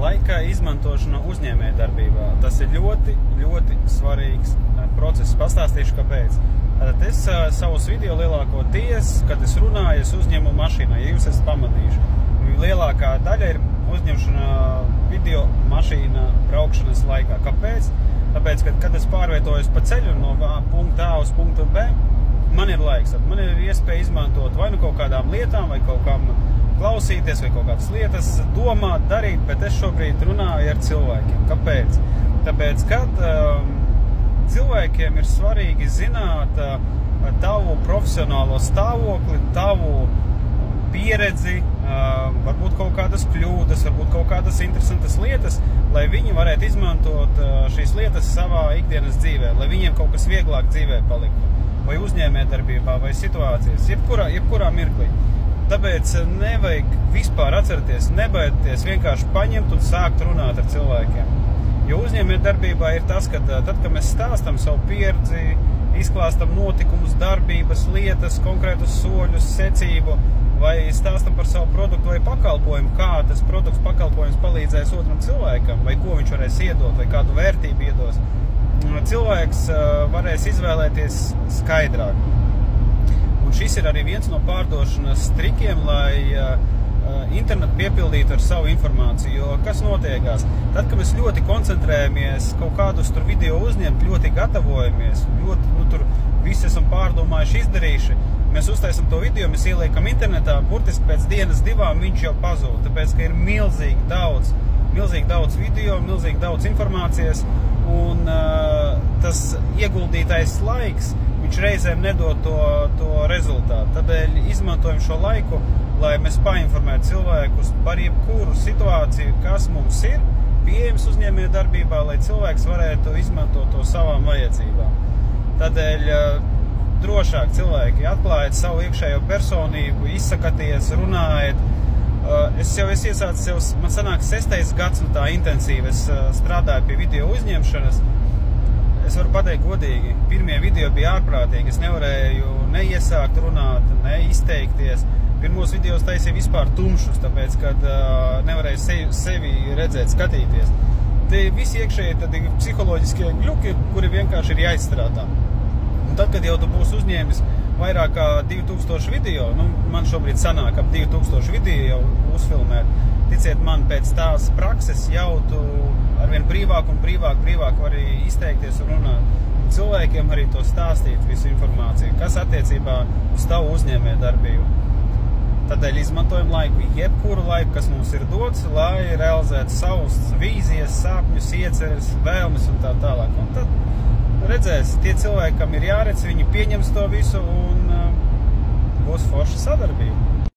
Laika izmantošana uzņēmējdarbībā. Tas ir ļoti, ļoti svarīgs process. Pastāstīšu, kāpēc. Tad es savus video lielākoties, kad es runāju, es uzņemu mašīnā, ja jūs esat pamanījuši. Lielākā daļa ir uzņemšana video mašīnā braukšanas laikā. Kāpēc? Tāpēc, kad es pārvietojos pa ceļu no punkta A uz punktu B, man ir laiks. Tad man ir iespēja izmantot vai nu kaut kādām lietām, vai kaut kam klausīties, vai kaut kādas lietas, domāt, darīt, bet es šobrīd runāju ar cilvēkiem. Kāpēc? Tāpēc, kad cilvēkiem ir svarīgi zināt tavu profesionālo stāvokli, tavu pieredzi, varbūt kaut kādas kļūdas, varbūt kaut kādas interesantas lietas, lai viņi varētu izmantot šīs lietas savā ikdienas dzīvē, lai viņiem kaut kas vieglāk dzīvē paliktu, vai uzņēmējdarbībā, vai situācijas, jebkurā mirklī. Tāpēc nevajag vispār atcerties, nebaidieties vienkārši paņemt un sākt runāt ar cilvēkiem. Jo uzņēmējdarbībā ir tas, ka tad, kad mēs stāstam savu pieredzi, izklāstam notikumus, darbības, lietas, konkrētus soļus, secību, vai stāstam par savu produktu vai pakalpojumu, kā tas produkts, pakalpojums palīdzēs otram cilvēkam, vai ko viņš varēs iedot, vai kādu vērtību iedos, cilvēks varēs izvēlēties skaidrāk. Un šis ir arī viens no pārdošanas trikiem, lai internetu piepildītu ar savu informāciju, jo kas notiekās? Tad, kad mēs ļoti koncentrējamies kaut kādus tur video uzņemt, ļoti gatavojamies, ļoti, tur visi esam pārdomājuši, izdarījuši, mēs uztaisam to video, mēs ieliekam internetā, burtiski pēc dienas divām viņš jau pazūd, tāpēc, ka ir milzīgi daudz video, milzīgi daudz informācijas, un tas ieguldītais laiks, viņš reizēm nedod to rezultātu. Tādēļ izmantojam šo laiku, lai mēs painformētu cilvēkus par jebkuru situāciju, kas mums ir pieejams uzņēmējdarbībā, lai cilvēks varētu izmantot to savām vajadzībām. Tādēļ drošāk cilvēki atklājiet savu iekšējo personību, izsakaties, runājiet. Es iesācu man sanāk 6. gads un tā intensīvi es strādāju pie video uzņemšanas. Es varu pateikt godīgi, pirmie video bija ārprātīgi, es nevarēju neiesākt runāt, neizteikties. Pirmos videos taisīja vispār tumšus, tāpēc, kad nevarēja sevi redzēt, skatīties. Te visi iekšēji tādi psiholoģiskie gļuki, kuri vienkārši ir jāizstrādā. Un tad, kad jau tu būsi uzņēmis vairāk kā 2000 video, man šobrīd sanāk ap 2000 video jau uzfilmēt, ticiet man, pēc tās prakses jau tu arvien brīvāk un brīvāk vari izteikties un runāt. Cilvēkiem arī to stāstīt visu informāciju, kas attiecībā uz tavu uzņēmējdarbību. Tādēļ izmantojam laiku, jebkuru laiku, kas mums ir dots, lai realizētu savus vīzijas, sapņus, ieceres, vēlmes un tā tālāk. Un tad redzēs, tie cilvēki, kam ir jāredz, viņi pieņems to visu un būs forša sadarbība.